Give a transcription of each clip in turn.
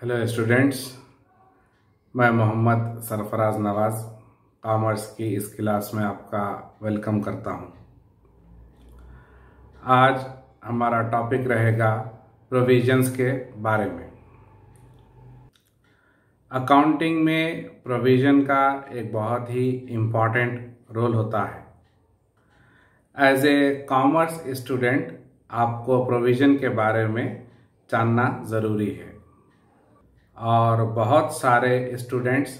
Hello students, मैं मोहम्मद सरफराज नवाज़ commerce की इस क्लास में आपका वेलकम करता हूं। आज हमारा टॉपिक रहेगा प्रोविजंस के बारे में। अकाउंटिंग में प्रोविजन का एक बहुत ही इम्पॉर्टेंट रोल होता है। एज ए कॉमर्स स्टूडेंट आपको प्रोविजन के बारे में जानना ज़रूरी है और बहुत सारे स्टूडेंट्स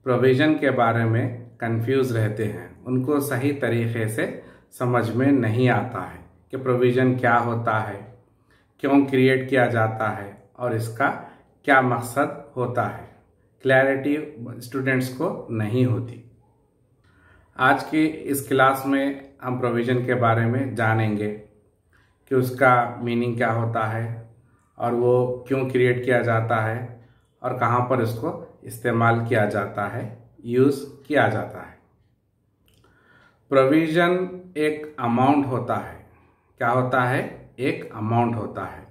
प्रोविज़न के बारे में कंफ्यूज रहते हैं। उनको सही तरीके से समझ में नहीं आता है कि प्रोविज़न क्या होता है, क्यों क्रिएट किया जाता है और इसका क्या मकसद होता है। क्लैरिटी स्टूडेंट्स को नहीं होती। आज की इस क्लास में हम प्रोविज़न के बारे में जानेंगे कि उसका मीनिंग क्या होता है और वो क्यों क्रिएट किया जाता है और कहाँ पर इसको इस्तेमाल किया जाता है, यूज़ किया जाता है। प्रोविज़न एक अमाउंट होता है। क्या होता है? एक अमाउंट होता है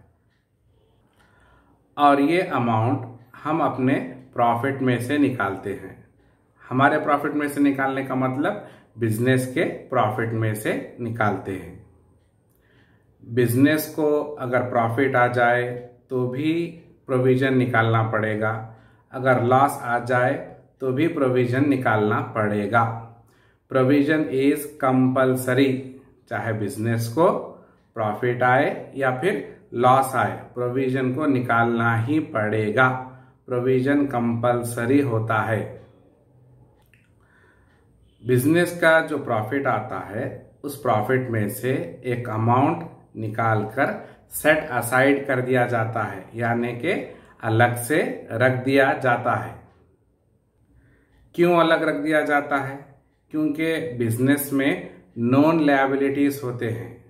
और ये अमाउंट हम अपने प्रॉफिट में से निकालते हैं। हमारे प्रॉफिट में से निकालने का मतलब बिजनेस के प्रॉफिट में से निकालते हैं। बिजनेस को अगर प्रॉफिट आ जाए तो भी प्रोविज़न निकालना पड़ेगा, अगर लॉस आ जाए तो भी प्रोविज़न निकालना पड़ेगा। प्रोविज़न इज कंपलसरी, चाहे बिजनेस को प्रॉफिट आए या फिर लॉस आए, प्रोविज़न को निकालना ही पड़ेगा। प्रोविज़न कंपलसरी होता है। बिजनेस का जो प्रॉफिट आता है उस प्रॉफिट में से एक अमाउंट निकालकर सेट असाइड कर दिया जाता है, यानी कि अलग से रख दिया जाता है। क्यों अलग रख दिया जाता है? क्योंकि बिजनेस में नॉन लायबिलिटीज होते हैं,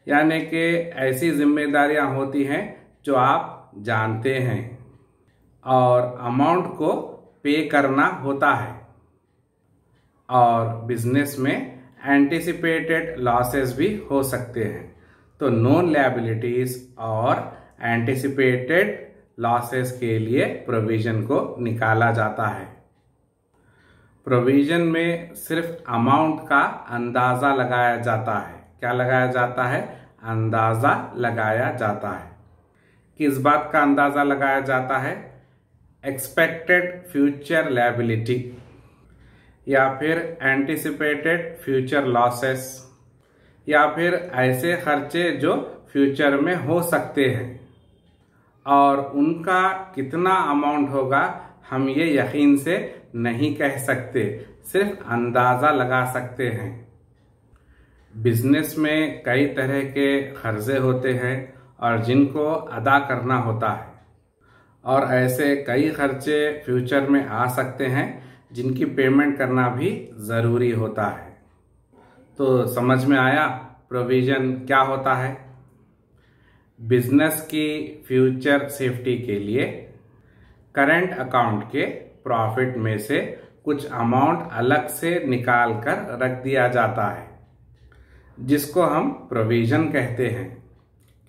यानी कि ऐसी जिम्मेदारियां होती हैं जो आप जानते हैं और अमाउंट को पे करना होता है। और बिजनेस में एंटिसिपेटेड लॉसेस भी हो सकते हैं। तो नॉन लायबिलिटीज और एंटिसिपेटेड लॉसेस के लिए प्रोविज़न को निकाला जाता है। प्रोविज़न में सिर्फ अमाउंट का अंदाज़ा लगाया जाता है। क्या लगाया जाता है? अंदाज़ा लगाया जाता है। किस बात का अंदाज़ा लगाया जाता है? एक्सपेक्टेड फ्यूचर लायबिलिटी या फिर एंटिसिपेटेड फ्यूचर लॉसेस या फिर ऐसे खर्चे जो फ्यूचर में हो सकते हैं और उनका कितना अमाउंट होगा हम ये यकीन से नहीं कह सकते, सिर्फ अंदाज़ा लगा सकते हैं। बिजनेस में कई तरह के खर्चे होते हैं और जिनको अदा करना होता है और ऐसे कई खर्चे फ्यूचर में आ सकते हैं जिनकी पेमेंट करना भी ज़रूरी होता है। तो समझ में आया प्रोविज़न क्या होता है? बिजनेस की फ्यूचर सेफ्टी के लिए करंट अकाउंट के प्रॉफिट में से कुछ अमाउंट अलग से निकाल कर रख दिया जाता है, जिसको हम प्रोविज़न कहते हैं।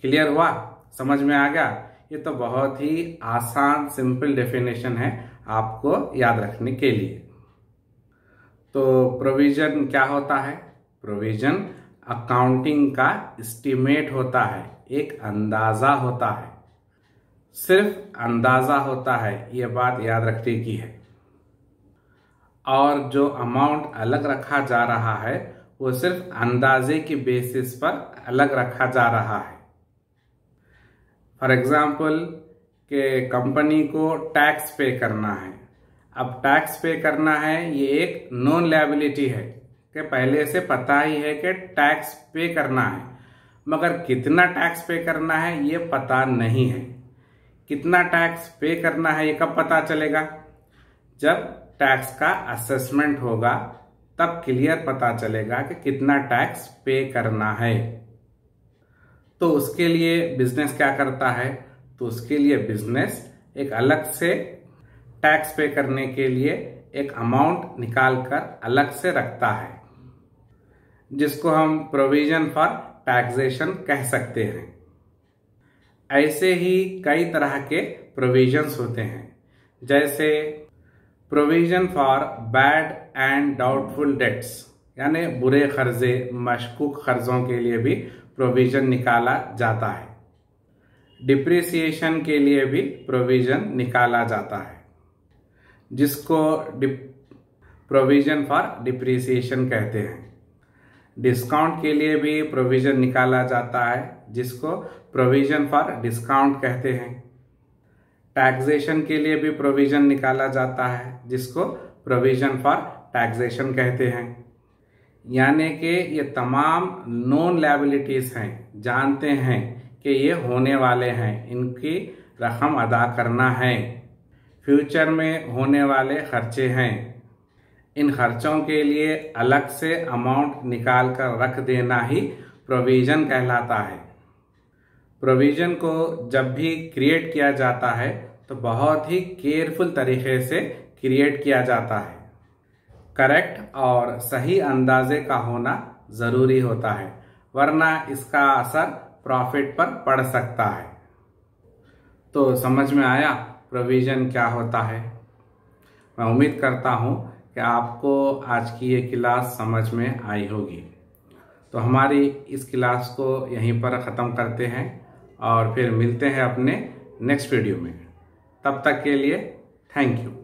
क्लियर हुआ? समझ में आ गया? ये तो बहुत ही आसान सिंपल डेफिनेशन है आपको याद रखने के लिए। तो प्रोविज़न क्या होता है? प्रोविज़न अकाउंटिंग का एस्टीमेट होता है, एक अंदाज़ा होता है, सिर्फ अंदाज़ा होता है, ये बात याद रखने की है। और जो अमाउंट अलग रखा जा रहा है वो सिर्फ अंदाजे की बेसिस पर अलग रखा जा रहा है। फॉर एग्जाम्पल कि कंपनी को टैक्स पे करना है। अब टैक्स पे करना है ये एक नॉन लायबिलिटी है कि पहले से पता ही है कि टैक्स पे करना है, मगर कितना टैक्स पे करना है ये पता नहीं है। कितना टैक्स पे करना है ये कब पता चलेगा? जब टैक्स का असेसमेंट होगा तब क्लियर पता चलेगा कि कितना टैक्स पे करना है। तो उसके लिए बिजनेस क्या करता है? तो उसके लिए बिजनेस एक अलग से टैक्स पे करने के लिए एक अमाउंट निकाल कर अलग से रखता है, जिसको हम प्रोविज़न फॉर टैक्सेशन कह सकते हैं। ऐसे ही कई तरह के प्रोविजंस होते हैं, जैसे provision for bad and doubtful debts, यानी बुरे कर्जे, मशकूक कर्जों के लिए भी प्रोविजन निकाला जाता है। डिप्रिसिएशन के लिए भी प्रोविजन निकाला जाता है, जिसको प्रोविजन फॉर डिप्रिसिएशन कहते हैं। डिस्काउंट के लिए भी प्रोविजन निकाला जाता है, जिसको प्रोविजन फॉर डिस्काउंट कहते हैं। टैक्सेशन के लिए भी प्रोविजन निकाला जाता है, जिसको प्रोविजन फॉर टैक्सेशन कहते हैं। यानी कि ये तमाम नोन लायबिलिटीज हैं, जानते हैं कि ये होने वाले हैं, इनकी रकम अदा करना है, फ्यूचर में होने वाले खर्चे हैं। इन खर्चों के लिए अलग से अमाउंट निकाल कर रख देना ही प्रोविजन कहलाता है। प्रोविजन को जब भी क्रिएट किया जाता है तो बहुत ही केयरफुल तरीके से क्रिएट किया जाता है। करेक्ट और सही अंदाजे का होना ज़रूरी होता है, वरना इसका असर प्रॉफिट पर पड़ सकता है। तो समझ में आया प्रोविजन क्या होता है। मैं उम्मीद करता हूँ कि आपको आज की ये क्लास समझ में आई होगी। तो हमारी इस क्लास को यहीं पर ख़त्म करते हैं और फिर मिलते हैं अपने नेक्स्ट वीडियो में। तब तक के लिए थैंक यू।